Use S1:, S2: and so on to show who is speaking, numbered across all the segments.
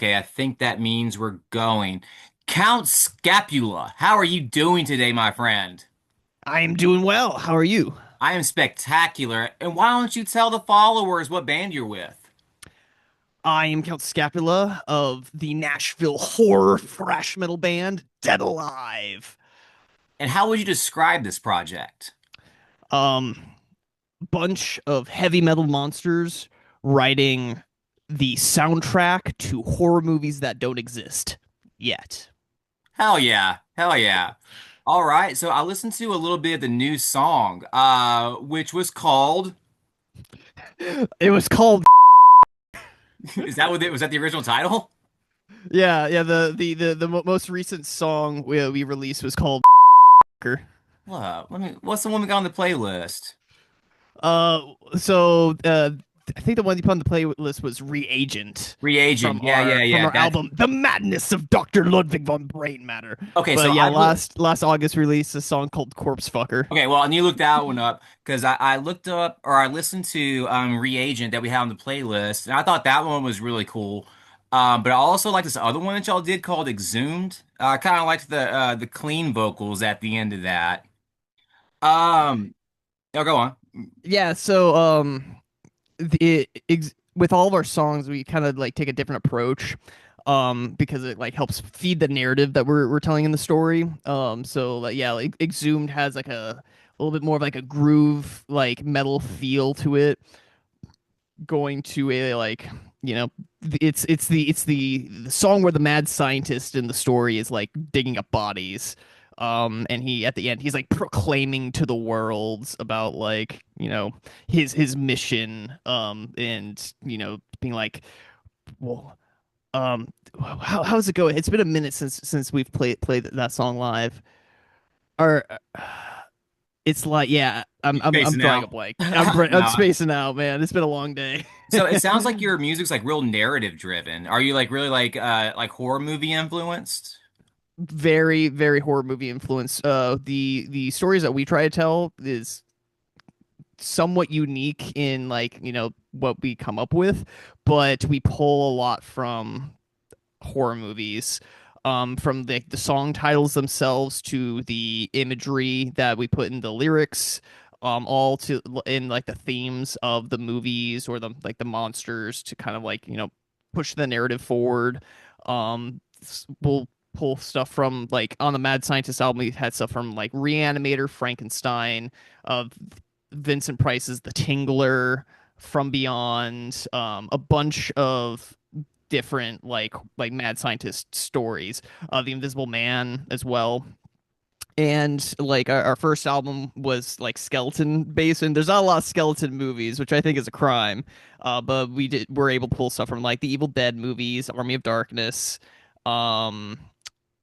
S1: Okay, I think that means we're going. Count Scapula, how are you doing today, my friend?
S2: I am doing well. How are you?
S1: I am spectacular. And why don't you tell the followers what band you're with?
S2: I am Count Scapula of the Nashville horror thrash metal band Dead Alive.
S1: And how would you describe this project?
S2: Um, Bunch of heavy metal monsters writing the soundtrack to horror movies that don't exist yet.
S1: Hell yeah. Hell yeah. All right, so I listened to a little bit of the new song, which was called,
S2: It was called
S1: is that what it was that the original title?
S2: yeah. The most recent song we released was called
S1: What's the one we got on the playlist?
S2: So I think the one you put on the playlist was Reagent from
S1: Reagent. Yeah, yeah, yeah.
S2: our album The Madness of Dr. Ludwig von Brain Matter.
S1: Okay, so
S2: But yeah,
S1: I
S2: last August released a song called Corpse Fucker.
S1: Okay, well, and you looked that one up because I looked up or I listened to Reagent that we had on the playlist, and I thought that one was really cool. But I also like this other one that y'all did called Exhumed. I kind of liked the clean vocals at the end of that. Oh, go on.
S2: Yeah, so with all of our songs we kind of like take a different approach because it like helps feed the narrative that we're telling in the story. So like yeah, like Exhumed has like a little bit more of like a groove like metal feel to it, going to a like you know it's the song where the mad scientist in the story is like digging up bodies, and he at the end he's like proclaiming to the world about like his mission, and being like, well, how's it go? It's been a minute since we've played that song live. Or it's like, yeah,
S1: You
S2: I'm
S1: spacing
S2: drawing a
S1: out.
S2: blank. I'm
S1: No.
S2: spacing out, man. It's been a long day.
S1: So it sounds like your music's like real narrative driven. Are you like really like horror movie influenced?
S2: Very, very horror movie influence. The stories that we try to tell is somewhat unique in like what we come up with, but we pull a lot from horror movies. From the song titles themselves to the imagery that we put in the lyrics, all to in like the themes of the movies or the monsters to kind of like push the narrative forward. We'll pull stuff from like on the Mad Scientist album. We had stuff from like Reanimator, Frankenstein, of Vincent Price's The Tingler, From Beyond, a bunch of different like mad scientist stories. The Invisible Man as well. And like our first album was like skeleton based, and there's not a lot of skeleton movies, which I think is a crime. But we're able to pull stuff from like the Evil Dead movies, Army of Darkness. Um,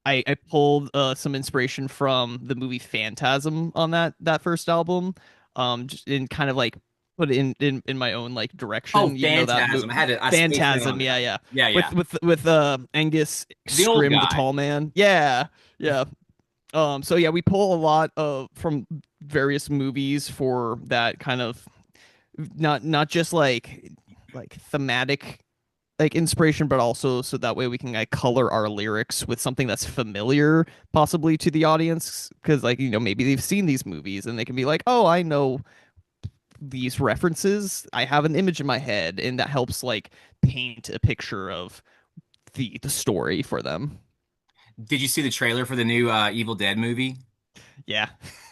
S2: I pulled some inspiration from the movie Phantasm on that first album, just in kind of like put it in my own like
S1: Oh,
S2: direction, even though
S1: Phantasm. I spaced out on
S2: Phantasm, yeah,
S1: that.
S2: yeah,
S1: Yeah, yeah.
S2: with Angus
S1: The old
S2: Scrim, the
S1: guy.
S2: tall man, yeah, yeah. So yeah, we pull a lot of from various movies for that kind of not just like thematic like inspiration, but also so that way we can like color our lyrics with something that's familiar possibly to the audience, because like maybe they've seen these movies and they can be like, oh, I know these references, I have an image in my head, and that helps like paint a picture of the story for them.
S1: Did you see the trailer for the new Evil Dead movie?
S2: Yeah.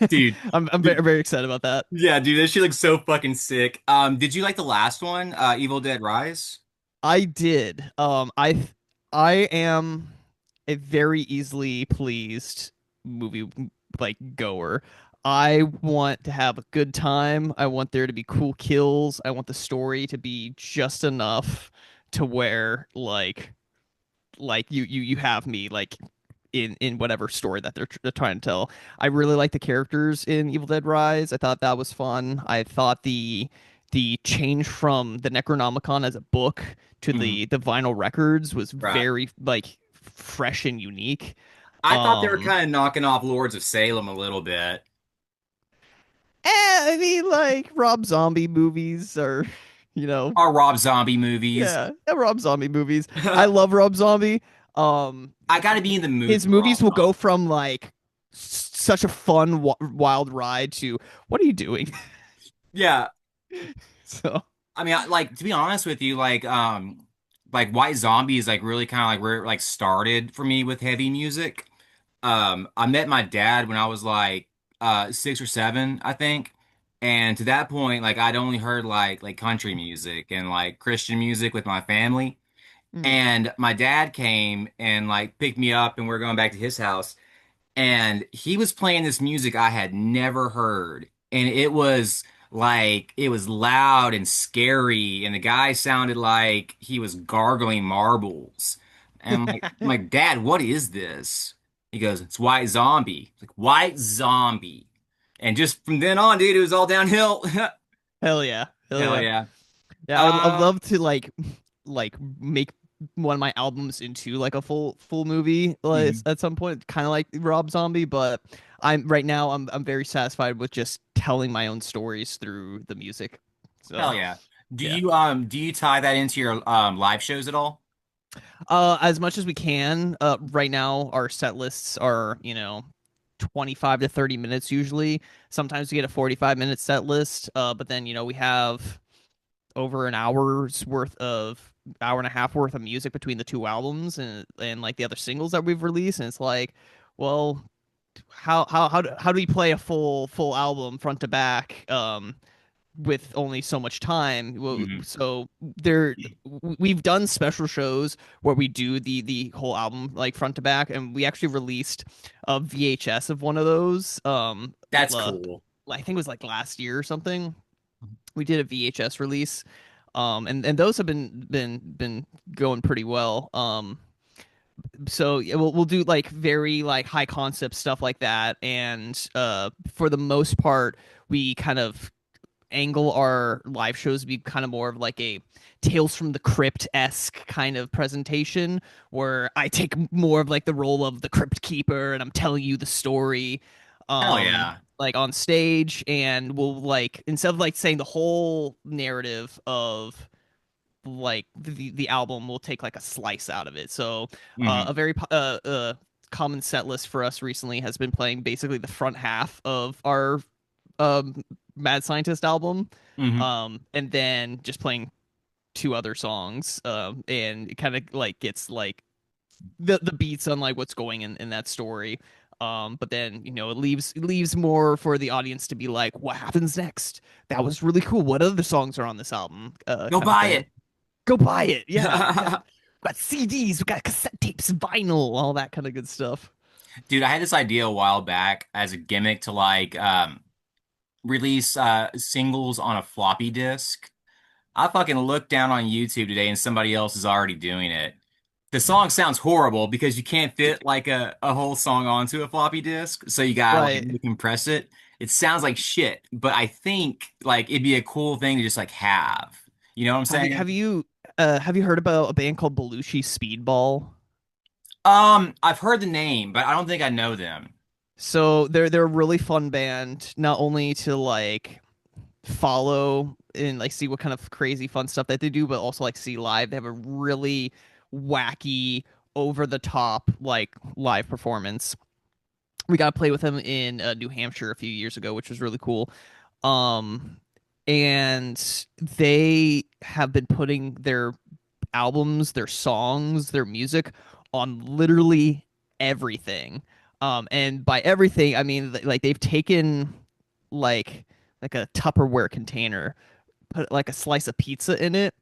S1: Dude,
S2: I'm very, very excited about that.
S1: yeah, dude, that shit looks so fucking sick. Did you like the last one, Evil Dead Rise?
S2: I did. I am a very easily pleased movie like goer. I want to have a good time. I want there to be cool kills. I want the story to be just enough to where like you have me like in whatever story that they're trying to tell. I really like the characters in Evil Dead Rise. I thought that was fun. I thought the change from the Necronomicon as a book to
S1: Mhm.
S2: the vinyl records was
S1: Right.
S2: very like fresh and unique.
S1: I thought they were
S2: Um,
S1: kind of knocking off Lords of Salem a little bit.
S2: I mean, like Rob Zombie movies are, you know.
S1: Our Rob Zombie movies.
S2: Yeah, yeah, Rob Zombie movies. I love Rob Zombie. Um,
S1: I got to be in the mood
S2: his
S1: for Rob
S2: movies will go
S1: Zombie.
S2: from like such a fun wild ride to what are you doing?
S1: Yeah,
S2: So,
S1: I mean, like to be honest with you, like White Zombie is like really kind of like where it like started for me with heavy music. I met my dad when I was like 6 or 7, I think. And to that point, like I'd only heard like country music and like Christian music with my family.
S2: mm,
S1: And my dad came and like picked me up and we're going back to his house. And he was playing this music I had never heard. And it was like it was loud and scary, and the guy sounded like he was gargling marbles. And I'm like, Dad, what is this? He goes, it's White Zombie. Like White Zombie. And just from then on, dude, it was all downhill.
S2: hell yeah, hell
S1: Hell
S2: yeah.
S1: yeah.
S2: Yeah, I'd
S1: Um,
S2: love to like make one of my albums into like a full movie like
S1: mhm.
S2: at some point, kind of like Rob Zombie, but I'm right now I'm very satisfied with just telling my own stories through the music.
S1: Hell
S2: So,
S1: yeah.
S2: yeah.
S1: Do you tie that into your live shows at all?
S2: As much as we can. Right now our set lists are, 25 to 30 minutes usually. Sometimes we get a 45-minute set list, but then, we have over an hour's worth of hour and a half worth of music between the two albums and like the other singles that we've released, and it's like, well, how do we play a full album front to back with only so much time? Well,
S1: Mhm.
S2: so there we've done special shows where we do the whole album like front to back, and we actually released a VHS of one of those
S1: That's
S2: uh,
S1: cool.
S2: I think it was like last year or something. We did a VHS release, and those have been going pretty well. So yeah, we'll do like very like high concept stuff like that, and for the most part, we kind of angle our live shows to be kind of more of like a Tales from the Crypt esque kind of presentation, where I take more of like the role of the crypt keeper and I'm telling you the story,
S1: Hell yeah.
S2: like on stage, and we'll like instead of like saying the whole narrative of like the album, we'll take like a slice out of it. So
S1: Hmm.
S2: a very common set list for us recently has been playing basically the front half of our um, Mad Scientist album,
S1: Hmm.
S2: and then just playing two other songs, and it kind of like gets like the beats on like what's going in that story. But then it leaves more for the audience to be like, what happens next? That was really cool. What other songs are on this album?
S1: Go
S2: Kind of
S1: buy
S2: thing.
S1: it.
S2: Go buy it. Yeah, we got CDs, we got cassette tapes, vinyl, all that kind of good stuff.
S1: Dude, I had this idea a while back as a gimmick to like release singles on a floppy disk. I fucking looked down on YouTube today and somebody else is already doing it. The song sounds horrible because you can't fit like a whole song onto a floppy disk, so you gotta like
S2: Right.
S1: really compress it. It sounds like shit, but I think like it'd be a cool thing to just like have. You know what I'm
S2: Have you have
S1: saying?
S2: you have you heard about a band called Belushi Speedball?
S1: I've heard the name, but I don't think I know them.
S2: So they're a really fun band, not only to like follow and like see what kind of crazy fun stuff that they do, but also like see live. They have a really wacky, over the top like live performance. We got to play with them in New Hampshire a few years ago, which was really cool. Um, and they have been putting their albums, their songs, their music on literally everything. And by everything, I mean like they've taken like like a Tupperware container, put like a slice of pizza in it,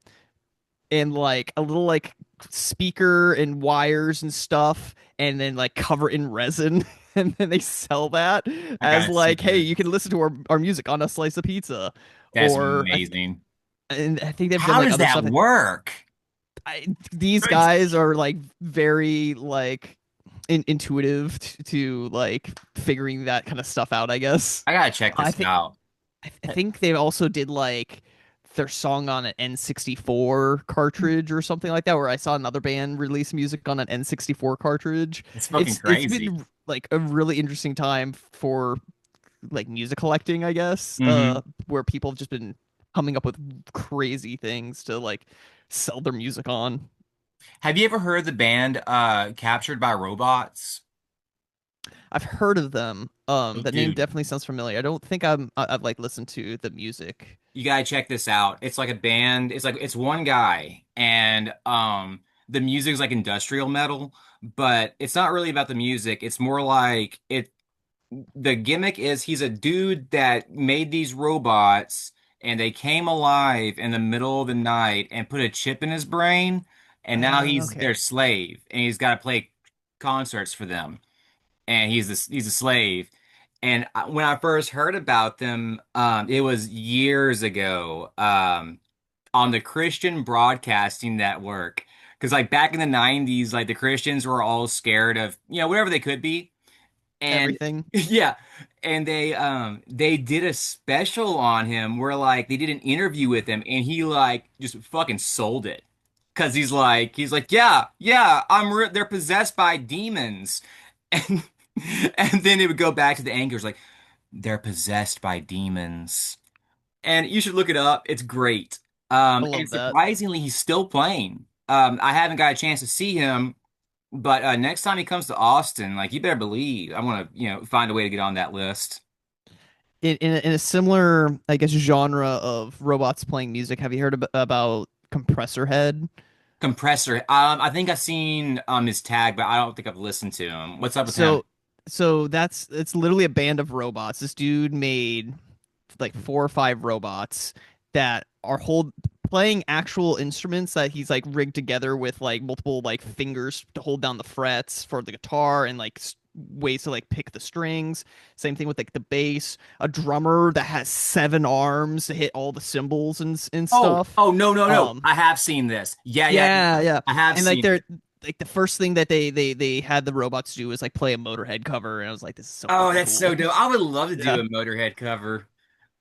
S2: and like a little like speaker and wires and stuff, and then like cover it in resin. And then they sell that
S1: I
S2: as
S1: gotta see
S2: like, hey,
S1: this.
S2: you can listen to our music on a slice of pizza.
S1: That's
S2: Or
S1: amazing.
S2: and I think they've done
S1: How
S2: like
S1: does
S2: other
S1: that
S2: stuff.
S1: work?
S2: These guys are like very like intuitive to like figuring that kind of stuff out, I guess.
S1: I gotta check
S2: I
S1: this
S2: think
S1: out.
S2: I think they also did like their song on an N64 cartridge or something like that, where I saw another band release music on an N64 cartridge.
S1: It's fucking
S2: It's
S1: crazy.
S2: been like a really interesting time for like music collecting, I guess,
S1: Hmm.
S2: where people have just been coming up with crazy things to like sell their music on.
S1: Have you ever heard the band Captured by Robots?
S2: I've heard of them.
S1: Oh,
S2: That name
S1: dude.
S2: definitely sounds familiar. I don't think I've like listened to the music.
S1: You gotta check this out. It's like a band. It's one guy, and the music's like industrial metal, but it's not really about the music. It's more like it. The gimmick is he's a dude that made these robots, and they came alive in the middle of the night and put a chip in his brain, and now he's
S2: Okay.
S1: their slave, and he's got to play concerts for them, and he's a slave. And when I first heard about them, it was years ago, on the Christian Broadcasting Network. Because like back in the 90s, like the Christians were all scared of, whatever they could be. And
S2: Everything.
S1: yeah, and they did a special on him where like they did an interview with him and he like just fucking sold it. 'Cause he's like, yeah, yeah, they're possessed by demons. And and then it would go back to the anchors like they're possessed by demons. And you should look it up. It's great.
S2: I
S1: And
S2: love that.
S1: surprisingly, he's still playing. I haven't got a chance to see him, but next time he comes to Austin, like you better believe I want to, find a way to get on that list.
S2: In a similar, I guess, genre of robots playing music, have you heard about Compressor Head?
S1: Compressor. I think I've seen his tag, but I don't think I've listened to him. What's up with him?
S2: So, that's it's literally a band of robots. This dude made like four or five robots that are hold playing actual instruments that he's like rigged together with like multiple like fingers to hold down the frets for the guitar and like ways to like pick the strings. Same thing with like the bass. A drummer that has seven arms to hit all the cymbals and
S1: Oh,
S2: stuff.
S1: oh no, no, no.
S2: Um,
S1: I have seen this. Yeah, yeah,
S2: yeah,
S1: yeah.
S2: yeah.
S1: I have
S2: And like
S1: seen
S2: they're
S1: it.
S2: like the first thing that they had the robots do was like play a Motorhead cover, and I was like, this is so
S1: Oh,
S2: fucking
S1: that's so
S2: cool.
S1: dope. I would love to
S2: Yeah.
S1: do a Motorhead cover.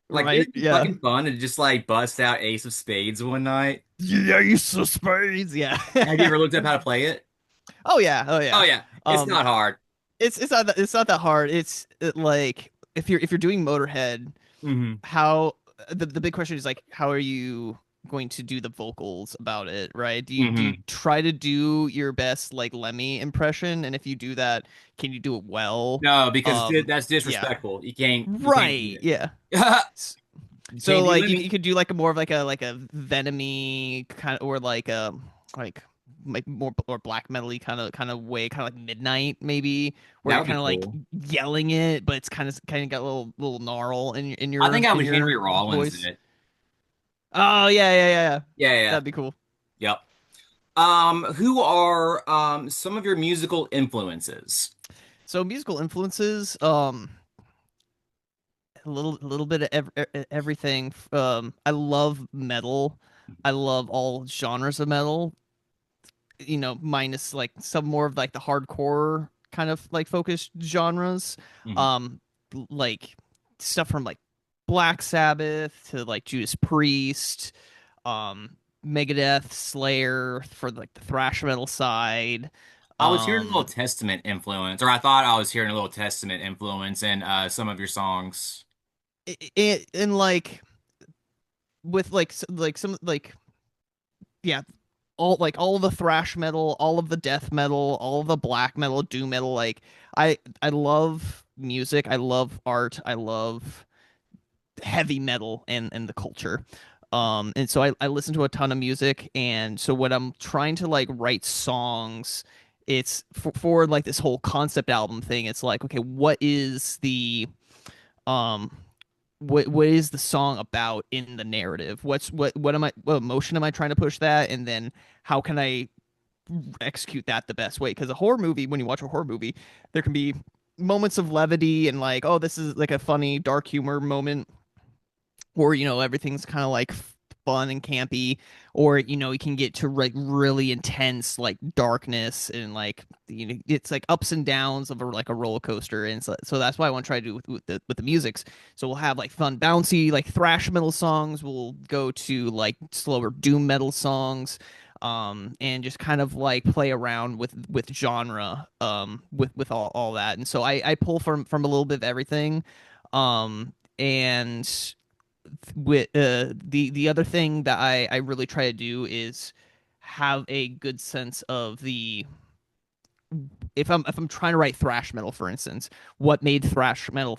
S1: Like,
S2: Right.
S1: wouldn't it be
S2: Yeah.
S1: fucking fun to just like bust out Ace of Spades one night?
S2: Yeah, you so spades. Yeah.
S1: Have you ever looked up how to play it?
S2: Oh yeah. Oh
S1: Oh
S2: yeah.
S1: yeah, it's
S2: Um,
S1: not hard.
S2: it's not that hard. Like if you're doing Motorhead,
S1: Hmm.
S2: how the big question is like how are you going to do the vocals about it, right? Do you
S1: Hmm.
S2: try to do your best like Lemmy impression, and if you do that, can you do it well?
S1: No, because that's
S2: Yeah.
S1: disrespectful. You can't do
S2: Right.
S1: it.
S2: Yeah.
S1: You
S2: So
S1: can't do
S2: like
S1: Lemmy.
S2: you could do like a more of like a venomy kind of or like more or black metally kind of way, kind of like midnight maybe, where
S1: That
S2: you're
S1: would be
S2: kind of like
S1: cool.
S2: yelling it, but it's kind of got a little gnarl
S1: I think I
S2: in
S1: would Henry
S2: your
S1: Rollins
S2: voice.
S1: it.
S2: Oh yeah.
S1: Yeah, yeah,
S2: That'd be cool.
S1: yep. Who are some of your musical influences?
S2: So musical influences, a little bit of everything. I love metal. I love all genres of metal. Minus like some more of like the hardcore kind of like focused genres.
S1: Hmm.
S2: Um, like stuff from like Black Sabbath to like Judas Priest, um, Megadeth, Slayer for like the thrash metal side.
S1: I was hearing a little
S2: Um,
S1: Testament influence, or I thought I was hearing a little Testament influence in some of your songs.
S2: and with like some like yeah, all of the thrash metal, all of the death metal, all of the black metal, doom metal. Like I love music, I love art, I love heavy metal and the culture. And so I listen to a ton of music, and so when I'm trying to like write songs, it's for like this whole concept album thing. It's like, okay, um what is the song about in the narrative? What emotion am I trying to push that? And then how can I execute that the best way? Because a horror movie, when you watch a horror movie, there can be moments of levity and like, oh, this is like a funny dark humor moment, or everything's kind of like fun and campy, or you can get to like really intense like darkness and like it's like ups and downs of like a roller coaster. And so that's why I want to try to do with the musics. So we'll have like fun bouncy like thrash metal songs, we'll go to like slower doom metal songs, and just kind of like play around with genre, with all that. And so I pull from a little bit of everything, and with the other thing that I really try to do is have a good sense of the if I'm trying to write thrash metal, for instance, what made thrash metal?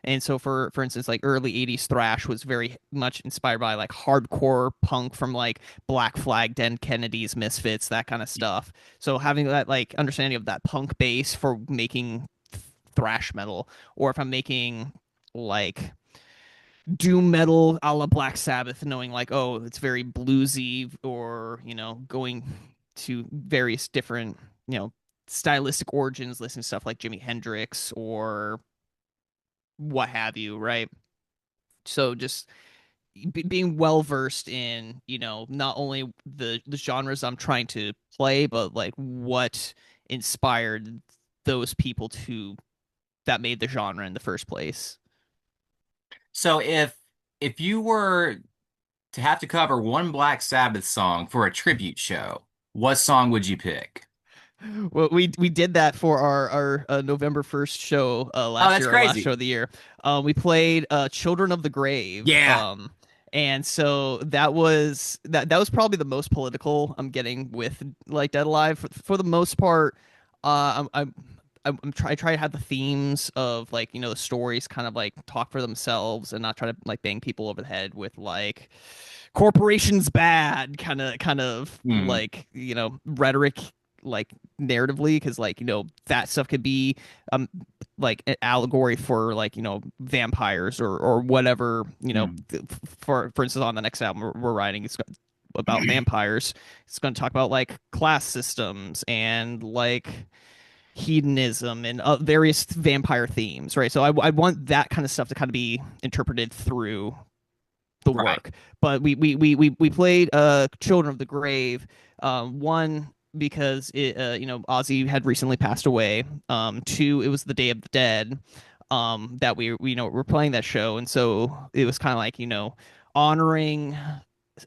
S2: And so for instance, like early '80s thrash was very much inspired by like hardcore punk from like Black Flag, Dead Kennedys, Misfits, that kind of stuff. So having that like understanding of that punk base for making thrash metal, or if I'm making like doom metal a la Black Sabbath, knowing like, oh, it's very bluesy, or going to various different, stylistic origins, listening to stuff like Jimi Hendrix or what have you, right? So just being well versed in, not only the genres I'm trying to play, but like what inspired those people to that made the genre in the first place.
S1: So if you were to have to cover one Black Sabbath song for a tribute show, what song would you pick?
S2: Well, we did that for our November 1st show
S1: Oh,
S2: last
S1: that's
S2: year, our last show
S1: crazy.
S2: of the year. We played Children of the Grave.
S1: Yeah.
S2: And so that was probably the most political I'm getting with like Dead Alive for the most part. I try to have the themes of like the stories kind of like talk for themselves and not try to like bang people over the head with like corporations bad kind of
S1: Hmm.
S2: like rhetoric, like narratively, because like that stuff could be um like an allegory for like vampires or whatever,
S1: Hmm.
S2: for instance on the next album we're writing, it's about vampires. It's going to talk about like class systems and like hedonism and various vampire themes, right? So I want that kind of stuff to kind of be interpreted through the
S1: Right.
S2: work. But we played Children of the Grave. One, because Ozzy had recently passed away. Two, it was the Day of the Dead. That we're playing that show, and so it was kind of like honoring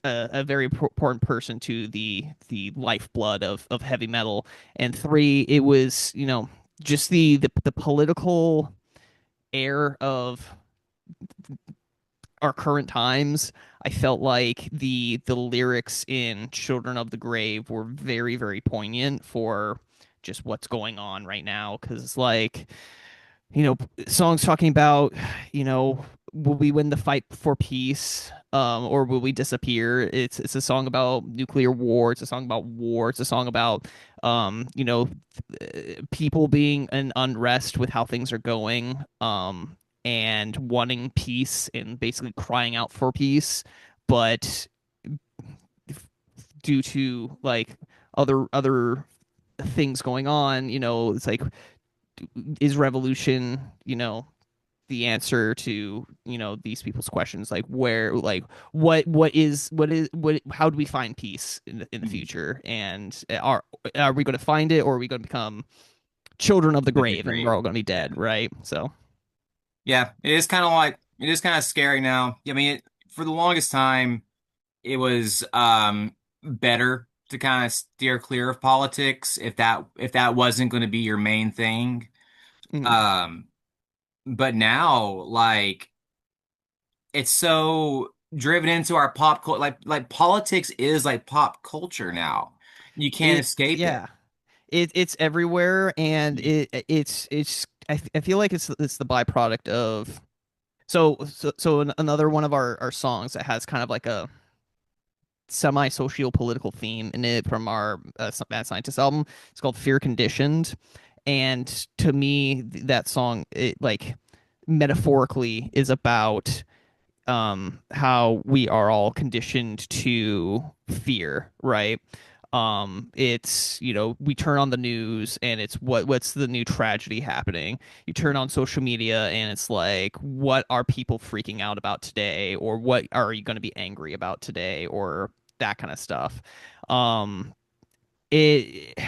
S2: a very important person to the lifeblood of heavy metal. And three, it was just the political air of our current times. I felt like the lyrics in Children of the Grave were very, very poignant for just what's going on right now. Because like, songs talking about, will we win the fight for peace? Or will we disappear? It's a song about nuclear war. It's a song about war. It's a song about people being in unrest with how things are going, and wanting peace and basically crying out for peace, but due to like other things going on, it's like, is revolution, the answer to these people's questions, like where, like what how do we find peace in the
S1: Hmm.
S2: future, and are we going to find it, or are we going to become children of the
S1: Of the
S2: grave and we're
S1: grave.
S2: all going to be
S1: Yeah.
S2: dead, right? So
S1: Yeah. It is kind of scary now. I mean, for the longest time, it was better to kind of steer clear of politics if that wasn't going to be your main thing.
S2: mm,
S1: Um, but now, like, it's so driven into our pop culture. Like politics is like pop culture now. You can't escape it.
S2: yeah, it's everywhere, and it's I feel like it's the byproduct of another one of our songs that has kind of like a semi-socio political theme in it from our Mad Scientist album. It's called Fear Conditioned, and to me that song, it like metaphorically is about how we are all conditioned to fear, right? It's we turn on the news and it's what's the new tragedy happening. You turn on social media and it's like, what are people freaking out about today, or what are you going to be angry about today, or that kind of stuff. um it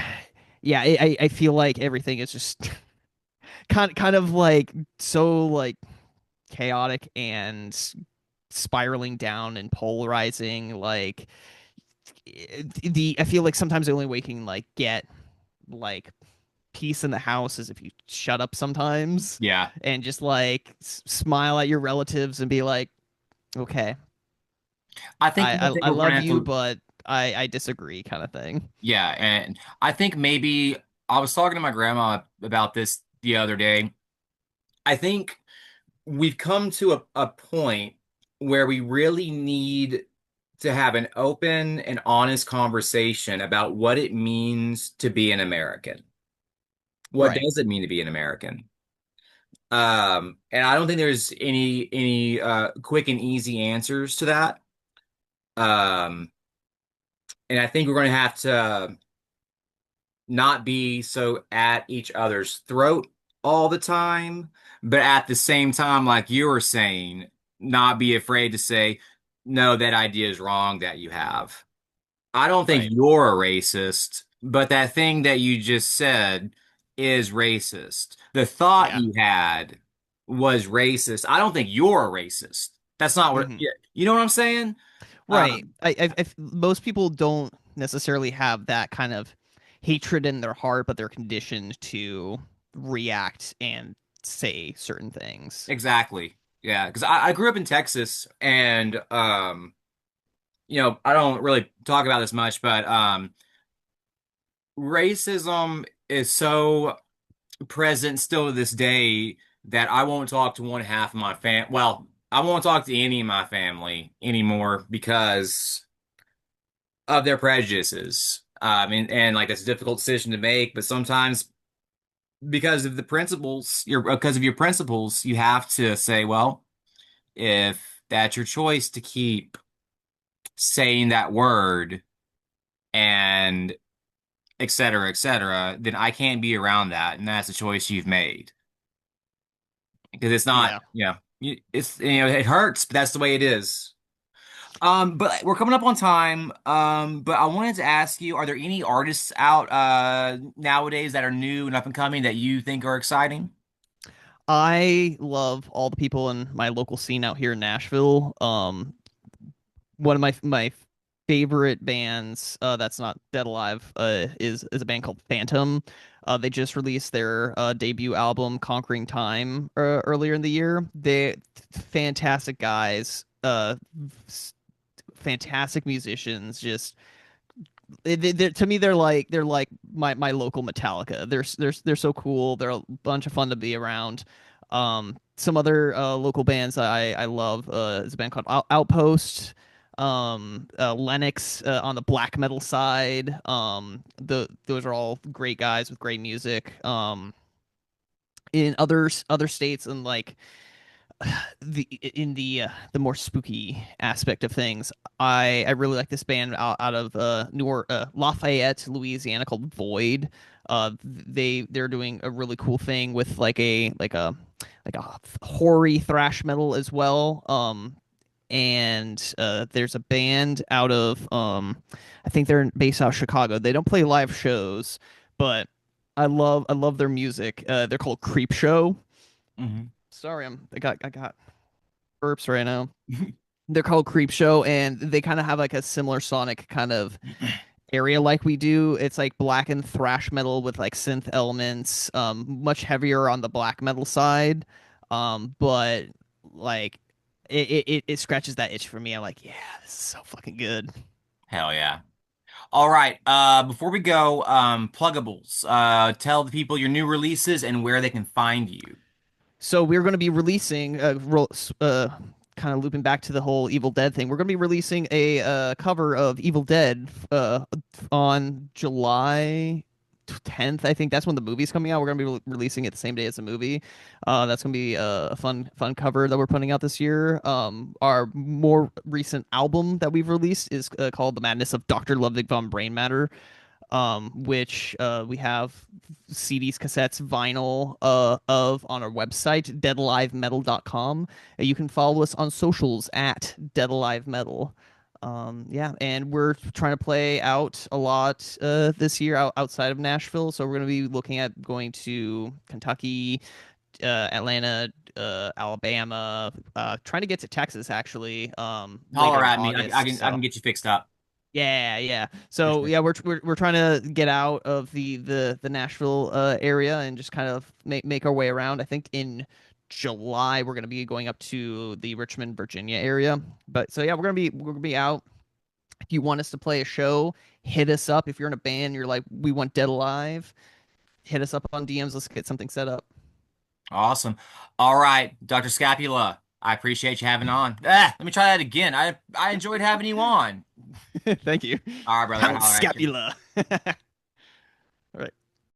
S2: Yeah, I feel like everything is just kind of like so like chaotic and spiraling down and polarizing. Like the I feel like sometimes the only way you can like get like peace in the house is if you shut up sometimes
S1: Yeah.
S2: and just like smile at your relatives and be like, Okay.
S1: I think one thing
S2: I
S1: we're going to
S2: love
S1: have
S2: you,
S1: to,
S2: but I disagree kind of thing.
S1: yeah, and I think maybe I was talking to my grandma about this the other day. I think we've come to a point where we really need to have an open and honest conversation about what it means to be an American. What
S2: Right.
S1: does it mean to be an American? And I don't think there's any quick and easy answers to that. Um, and I think we're going to have to not be so at each other's throat all the time, but at the same time, like you were saying, not be afraid to say, no, that idea is wrong that you have. I don't think
S2: Right.
S1: you're a racist, but that thing that you just said is racist. The thought
S2: Yeah.
S1: you had was racist. I don't think you're a racist. That's not what,
S2: Hmm.
S1: yeah, you know what I'm saying?
S2: Right. Most people don't necessarily have that kind of hatred in their heart, but they're conditioned to react and say certain things.
S1: Exactly. Yeah, because I grew up in Texas and I don't really talk about this much, but racism is so present still to this day that I won't talk to one half of my well, I won't talk to any of my family anymore because of their prejudices. And like that's a difficult decision to make, but sometimes because of the principles, because of your principles, you have to say, well, if that's your choice to keep saying that word and et cetera, then I can't be around that. And that's a choice you've made. Because it's not,
S2: Yeah.
S1: it's, it hurts, but that's the way it is. But we're coming up on time. But I wanted to ask you, are there any artists out nowadays that are new and up and coming that you think are exciting?
S2: I love all the people in my local scene out here in Nashville. One of my favorite bands that's not Dead Alive is a band called Phantom. They just released their debut album Conquering Time earlier in the year. They fantastic guys, fantastic musicians. Just to me they're like my local Metallica. They're so cool. They're a bunch of fun to be around. Some other local bands I love is a band called Outpost. Lennox on the black metal side. Those are all great guys with great music. In other states and like the more spooky aspect of things, I really like this band out of Lafayette, Louisiana called Void. They're doing a really cool thing with like a hoary thrash metal as well. And there's a band out of I think they're based out of Chicago. They don't play live shows, but I love their music. They're called Creep Show.
S1: Hmm.
S2: Sorry, I got burps right now. They're called Creep Show, and they kind of have like a similar sonic kind of area like we do. It's like black and thrash metal with like synth elements, much heavier on the black metal side. But like it scratches that itch for me. I'm like, yeah, this is so fucking good.
S1: Hell yeah. All right. Before we go, pluggables. Tell the people your new releases and where they can find you.
S2: So we're going to be releasing kind of looping back to the whole Evil Dead thing. We're going to be releasing a cover of Evil Dead on July 10th. I think that's when the movie's coming out. We're going to be releasing it the same day as the movie. That's going to be a fun cover that we're putting out this year. Our more recent album that we've released is called The Madness of Dr. Ludwig von Brain Matter, which we have CDs, cassettes, vinyl of on our website, deadalivemetal.com. You can follow us on socials at deadalivemetal. Yeah, and we're trying to play out a lot this year outside of Nashville. So we're going to be looking at going to Kentucky, Atlanta, Alabama, trying to get to Texas actually later
S1: Holler
S2: in
S1: at me. I
S2: August.
S1: can I
S2: So
S1: can get you fixed up
S2: yeah, yeah.
S1: for
S2: So
S1: sure.
S2: yeah, we're trying to get out of the Nashville area and just kind of make our way around. I think in July, we're gonna be going up to the Richmond, Virginia area. But so yeah, we're gonna be out. If you want us to play a show, hit us up. If you're in a band, you're like, we want Dead Alive, hit us up on DMs. Let's get something set up.
S1: Awesome. All right, Dr. Scapula, I appreciate you having on. Let me try that again. I enjoyed having you on.
S2: Thank you.
S1: All right, brother. I'll
S2: Count
S1: holler at you.
S2: Scapula.